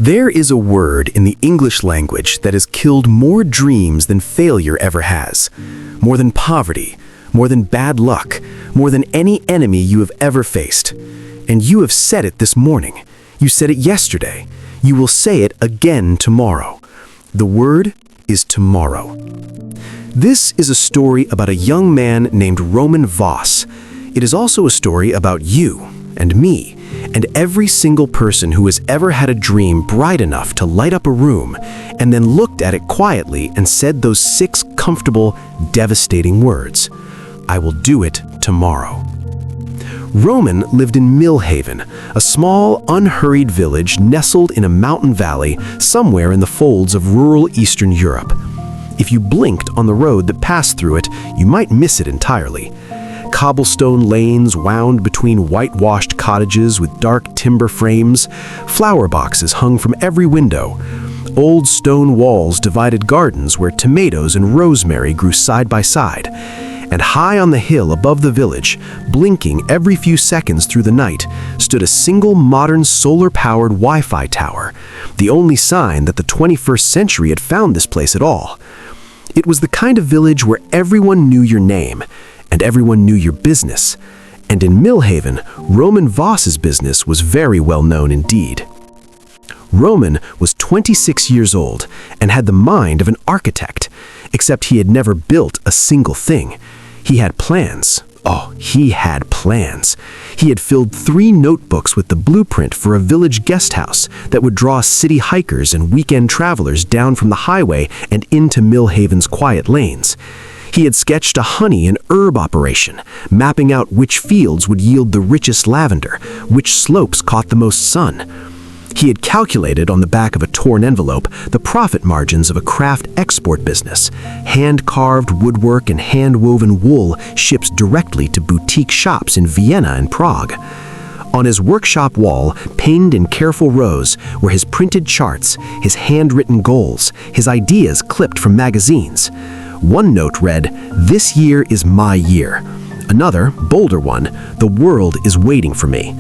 There is a word in the English language that has killed more dreams than failure ever has. More than poverty, more than bad luck, more than any enemy you have ever faced. And you have said it this morning. You said it yesterday. You will say it again tomorrow. The word is tomorrow. This is a story about a young man named Roman Voss. It is also a story about you and me and every single person who has ever had a dream bright enough to light up a room and then looked at it quietly and said those 6 comfortable, devastating words. I will do it tomorrow. Roman lived in Millhaven, a small, unhurried village nestled in a mountain valley somewhere in the folds of rural Eastern Europe. If you blinked on the road that passed through it, you might miss it entirely. Cobblestone lanes wound between whitewashed cottages with dark timber frames. Flower boxes hung from every window. Old stone walls divided gardens where tomatoes and rosemary grew side by side. And high on the hill above the village, blinking every few seconds through the night, stood a single modern solar-powered Wi-Fi tower, the only sign that the 21st century had found this place at all. It was the kind of village where everyone knew your name, and everyone knew your business. And in Millhaven, Roman Voss's business was very well known indeed. Roman was 26 years old and had the mind of an architect, except he had never built a single thing. He had plans. Oh, he had plans. He had filled 3 notebooks with the blueprint for a village guest house that would draw city hikers and weekend travelers down from the highway and into Millhaven's quiet lanes. He had sketched a honey and herb operation, mapping out which fields would yield the richest lavender, which slopes caught the most sun. He had calculated on the back of a torn envelope the profit margins of a craft export business. Hand-carved woodwork and hand-woven wool ships directly to boutique shops in Vienna and Prague. On his workshop wall, pinned in careful rows, were his printed charts, his handwritten goals, his ideas clipped from magazines. One note read, "This year is my year." Another, bolder one, "The world is waiting for me."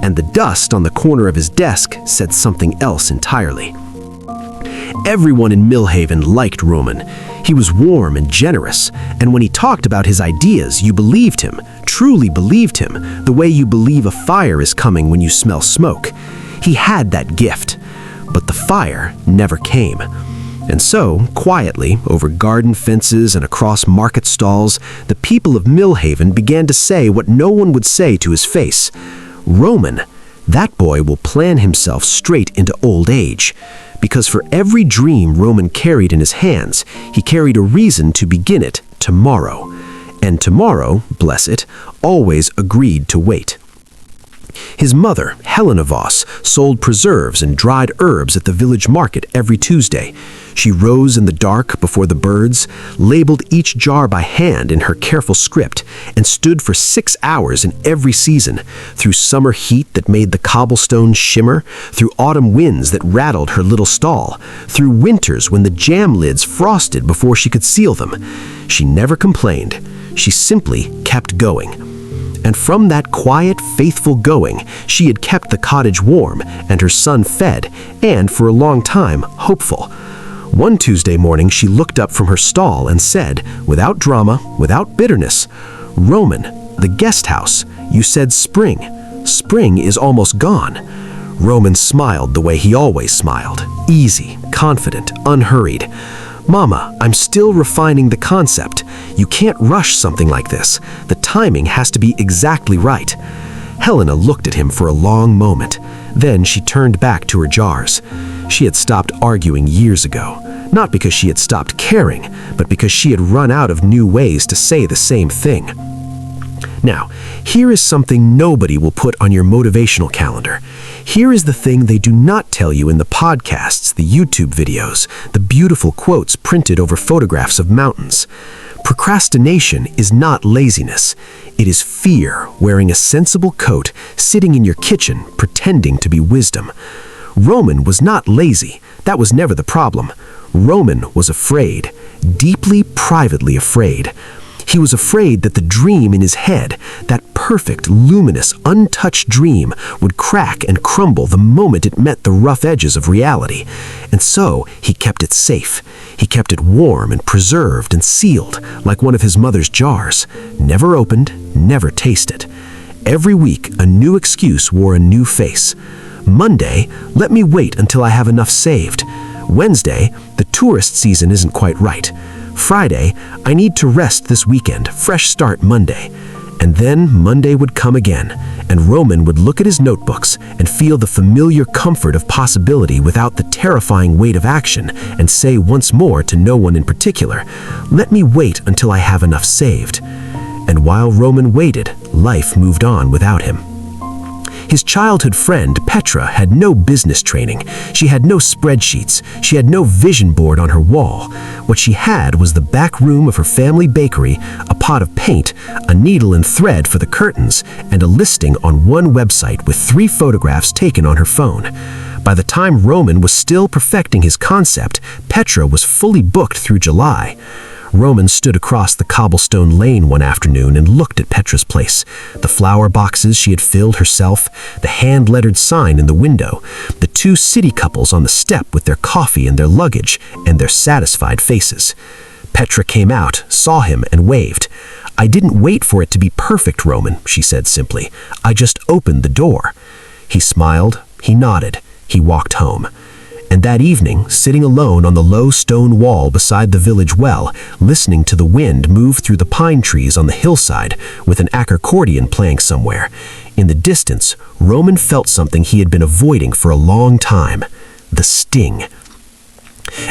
And the dust on the corner of his desk said something else entirely. Everyone in Millhaven liked Roman. He was warm and generous, and when he talked about his ideas, you believed him, truly believed him, the way you believe a fire is coming when you smell smoke. He had that gift, but the fire never came. And so, quietly, over garden fences and across market stalls, the people of Millhaven began to say what no one would say to his face. Roman, that boy will plan himself straight into old age. Because for every dream Roman carried in his hands, he carried a reason to begin it tomorrow. And tomorrow, bless it, always agreed to wait. His mother, Helena Voss, sold preserves and dried herbs at the village market every Tuesday. She rose in the dark before the birds, labeled each jar by hand in her careful script, and stood for 6 hours in every season, through summer heat that made the cobblestones shimmer, through autumn winds that rattled her little stall, through winters when the jam lids frosted before she could seal them. She never complained. She simply kept going. And from that quiet, faithful going, she had kept the cottage warm and her son fed, and for a long time, hopeful. One Tuesday morning, she looked up from her stall and said, without drama, without bitterness, "Roman, the guest house, you said spring. Spring is almost gone." Roman smiled the way he always smiled, easy, confident, unhurried. "Mama, I'm still refining the concept. You can't rush something like this. The timing has to be exactly right." Helena looked at him for a long moment. Then she turned back to her jars. She had stopped arguing years ago, not because she had stopped caring, but because she had run out of new ways to say the same thing. Now, here is something nobody will put on your motivational calendar. Here is the thing they do not tell you in the podcasts, the YouTube videos, the beautiful quotes printed over photographs of mountains. Procrastination is not laziness. It is fear wearing a sensible coat, sitting in your kitchen, pretending to be wisdom. Roman was not lazy. That was never the problem. Roman was afraid, deeply, privately afraid. He was afraid that the dream in his head, that perfect, luminous, untouched dream, would crack and crumble the moment it met the rough edges of reality. And so he kept it safe. He kept it warm and preserved and sealed, like one of his mother's jars. Never opened, never tasted. Every week, a new excuse wore a new face. Monday, let me wait until I have enough saved. Wednesday, the tourist season isn't quite right. Friday, I need to rest this weekend, fresh start Monday. And then Monday would come again, and Roman would look at his notebooks and feel the familiar comfort of possibility without the terrifying weight of action, and say once more to no one in particular, let me wait until I have enough saved. And while Roman waited, life moved on without him. His childhood friend, Petra, had no business training. She had no spreadsheets. She had no vision board on her wall. What she had was the back room of her family bakery, a pot of paint, a needle and thread for the curtains, and a listing on one website with 3 photographs taken on her phone. By the time Roman was still perfecting his concept, Petra was fully booked through July. Roman stood across the cobblestone lane one afternoon and looked at Petra's place. The flower boxes she had filled herself, the hand-lettered sign in the window, the 2 city couples on the step with their coffee and their luggage, and their satisfied faces. Petra came out, saw him, and waved. "I didn't wait for it to be perfect, Roman," she said simply. "I just opened the door." He smiled, he nodded, he walked home. And that evening, sitting alone on the low stone wall beside the village well, listening to the wind move through the pine trees on the hillside, with an accordion playing somewhere, in the distance, Roman felt something he had been avoiding for a long time: the sting.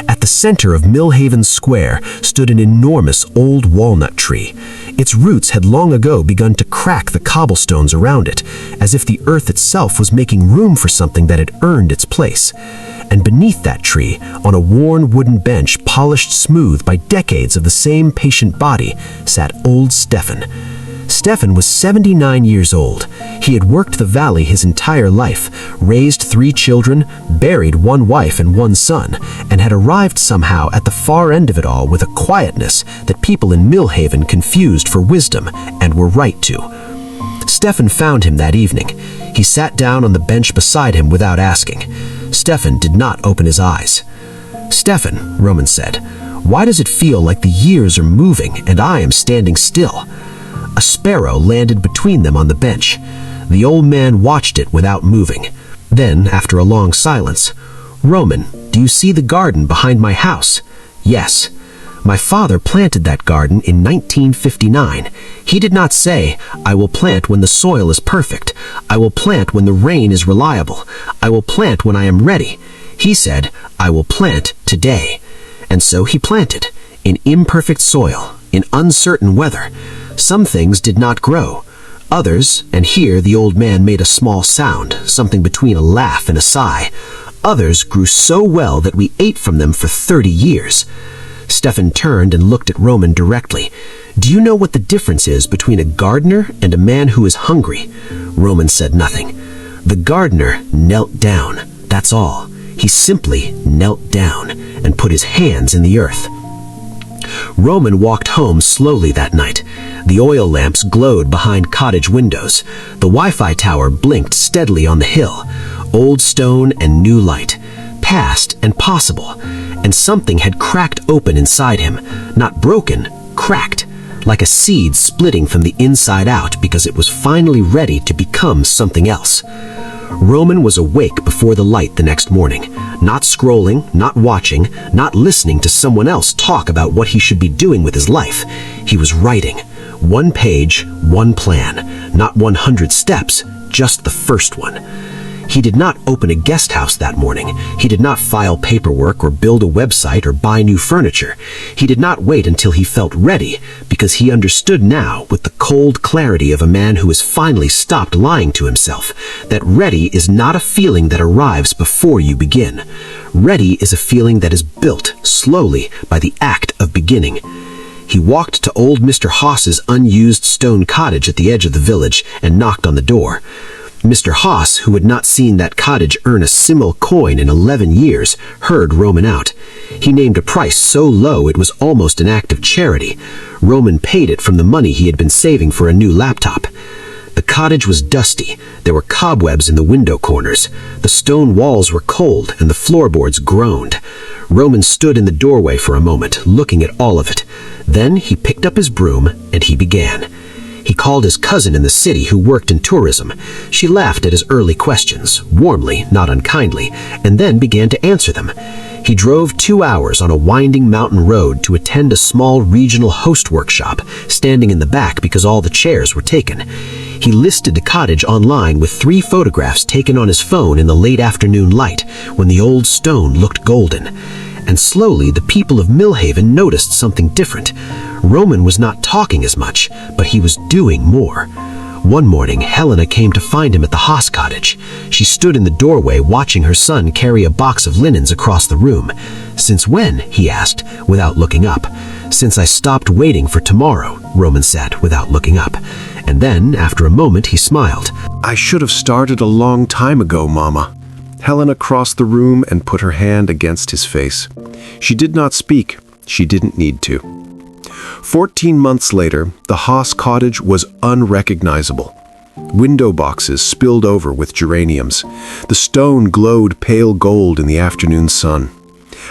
At the center of Millhaven Square stood an enormous old walnut tree. Its roots had long ago begun to crack the cobblestones around it, as if the earth itself was making room for something that had earned its place. And beneath that tree, on a worn wooden bench polished smooth by decades of the same patient body, sat old Stefan. Stefan was 79 years old. He had worked the valley his entire life, raised 3 children, buried 1 wife and 1 son, and had arrived somehow at the far end of it all with a quietness that people in Millhaven confused for wisdom, and were right to. Stefan found him that evening. He sat down on the bench beside him without asking. Stefan did not open his eyes. "Stefan," Roman said, "why does it feel like the years are moving and I am standing still?" A sparrow landed between them on the bench. The old man watched it without moving. Then, after a long silence, "Roman, do you see the garden behind my house?" "Yes." "My father planted that garden in 1959. He did not say, 'I will plant when the soil is perfect. I will plant when the rain is reliable. I will plant when I am ready.' He said, 'I will plant today.' And so he planted, in imperfect soil, in uncertain weather. Some things did not grow. Others, and here the old man made a small sound, something between a laugh and a sigh, others grew so well that we ate from them for 30 years. Stefan turned and looked at Roman directly. "Do you know what the difference is between a gardener and a man who is hungry?" Roman said nothing. "The gardener knelt down, that's all. He simply knelt down and put his hands in the earth." Roman walked home slowly that night. The oil lamps glowed behind cottage windows. The Wi-Fi tower blinked steadily on the hill. Old stone and new light. Past and possible. And something had cracked open inside him. Not broken, cracked. Like a seed splitting from the inside out because it was finally ready to become something else. Roman was awake before the light the next morning, not scrolling, not watching, not listening to someone else talk about what he should be doing with his life. He was writing. 1 page, 1 plan. Not 100 steps, just the first one. He did not open a guest house that morning. He did not file paperwork or build a website or buy new furniture. He did not wait until he felt ready, because he understood now, with the cold clarity of a man who has finally stopped lying to himself, that ready is not a feeling that arrives before you begin. Ready is a feeling that is built slowly by the act of beginning. He walked to old Mr. Haas's unused stone cottage at the edge of the village and knocked on the door. Mr. Haas, who had not seen that cottage earn a simil coin in 11 years, heard Roman out. He named a price so low it was almost an act of charity. Roman paid it from the money he had been saving for a new laptop. The cottage was dusty. There were cobwebs in the window corners. The stone walls were cold and the floorboards groaned. Roman stood in the doorway for a moment, looking at all of it. Then he picked up his broom and he began. He called his cousin in the city who worked in tourism. She laughed at his early questions, warmly, not unkindly, and then began to answer them. He drove 2 hours on a winding mountain road to attend a small regional host workshop, standing in the back because all the chairs were taken. He listed the cottage online with 3 photographs taken on his phone in the late afternoon light, when the old stone looked golden. And slowly the people of Millhaven noticed something different. Roman was not talking as much, but he was doing more. One morning, Helena came to find him at the Haas cottage. She stood in the doorway watching her son carry a box of linens across the room. "Since when?" he asked, without looking up. "Since I stopped waiting for tomorrow," Roman said, without looking up. And then, after a moment, he smiled. "I should have started a long time ago, Mama." Helena crossed the room and put her hand against his face. She did not speak. She didn't need to. 14 months later, the Haas cottage was unrecognizable. Window boxes spilled over with geraniums. The stone glowed pale gold in the afternoon sun.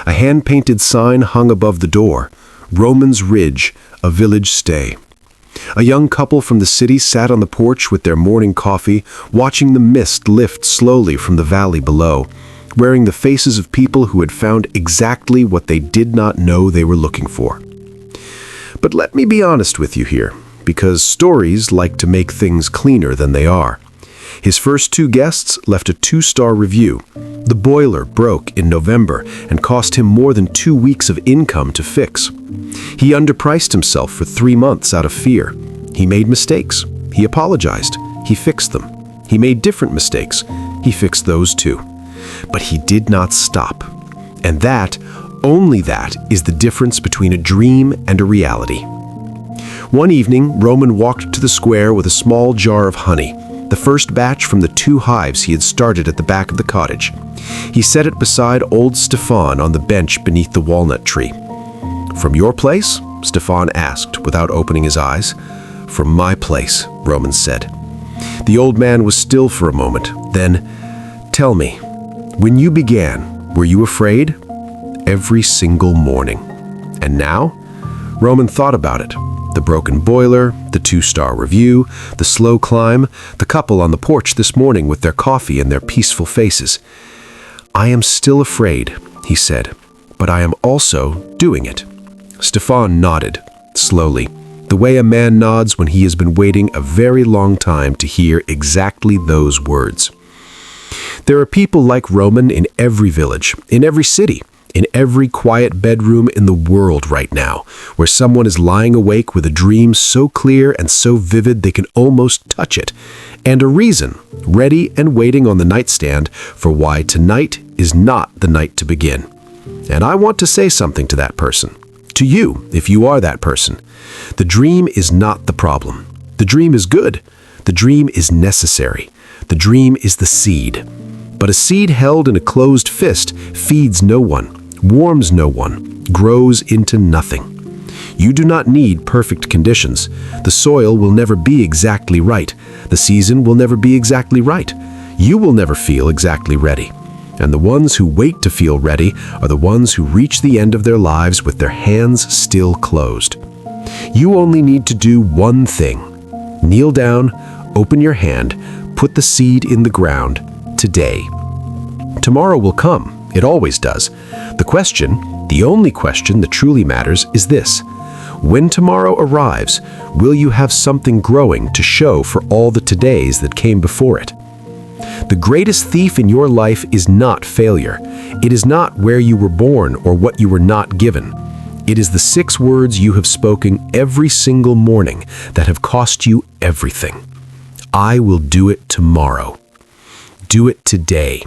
A hand-painted sign hung above the door, Roman's Ridge, a village stay. A young couple from the city sat on the porch with their morning coffee, watching the mist lift slowly from the valley below, wearing the faces of people who had found exactly what they did not know they were looking for. But let me be honest with you here, because stories like to make things cleaner than they are. His first 2 guests left a 2-star review. The boiler broke in November and cost him more than 2 weeks of income to fix. He underpriced himself for 3 months out of fear. He made mistakes. He apologized. He fixed them. He made different mistakes. He fixed those too. But he did not stop. And that, only that, is the difference between a dream and a reality. One evening, Roman walked to the square with a small jar of honey, the first batch from the 2 hives he had started at the back of the cottage. He set it beside old Stefan on the bench beneath the walnut tree. "From your place?" Stefan asked without opening his eyes. "From my place," Roman said. The old man was still for a moment. Then, "Tell me, when you began, were you afraid?" "Every single morning." "And now?" Roman thought about it. The broken boiler, the 2-star review, the slow climb, the couple on the porch this morning with their coffee and their peaceful faces. "I am still afraid," he said, "but I am also doing it." Stefan nodded, slowly, the way a man nods when he has been waiting a very long time to hear exactly those words. There are people like Roman in every village, in every city, in every quiet bedroom in the world right now, where someone is lying awake with a dream so clear and so vivid they can almost touch it, and a reason, ready and waiting on the nightstand for why tonight is not the night to begin. And I want to say something to that person. To you, if you are that person. The dream is not the problem. The dream is good. The dream is necessary. The dream is the seed. But a seed held in a closed fist feeds no one, warms no one, grows into nothing. You do not need perfect conditions. The soil will never be exactly right. The season will never be exactly right. You will never feel exactly ready. And the ones who wait to feel ready are the ones who reach the end of their lives with their hands still closed. You only need to do one thing. Kneel down, open your hand, put the seed in the ground today. Tomorrow will come. It always does. The question, the only question that truly matters, is this. When tomorrow arrives, will you have something growing to show for all the todays that came before it? The greatest thief in your life is not failure. It is not where you were born or what you were not given. It is the 6 words you have spoken every single morning that have cost you everything. I will do it tomorrow. Do it today.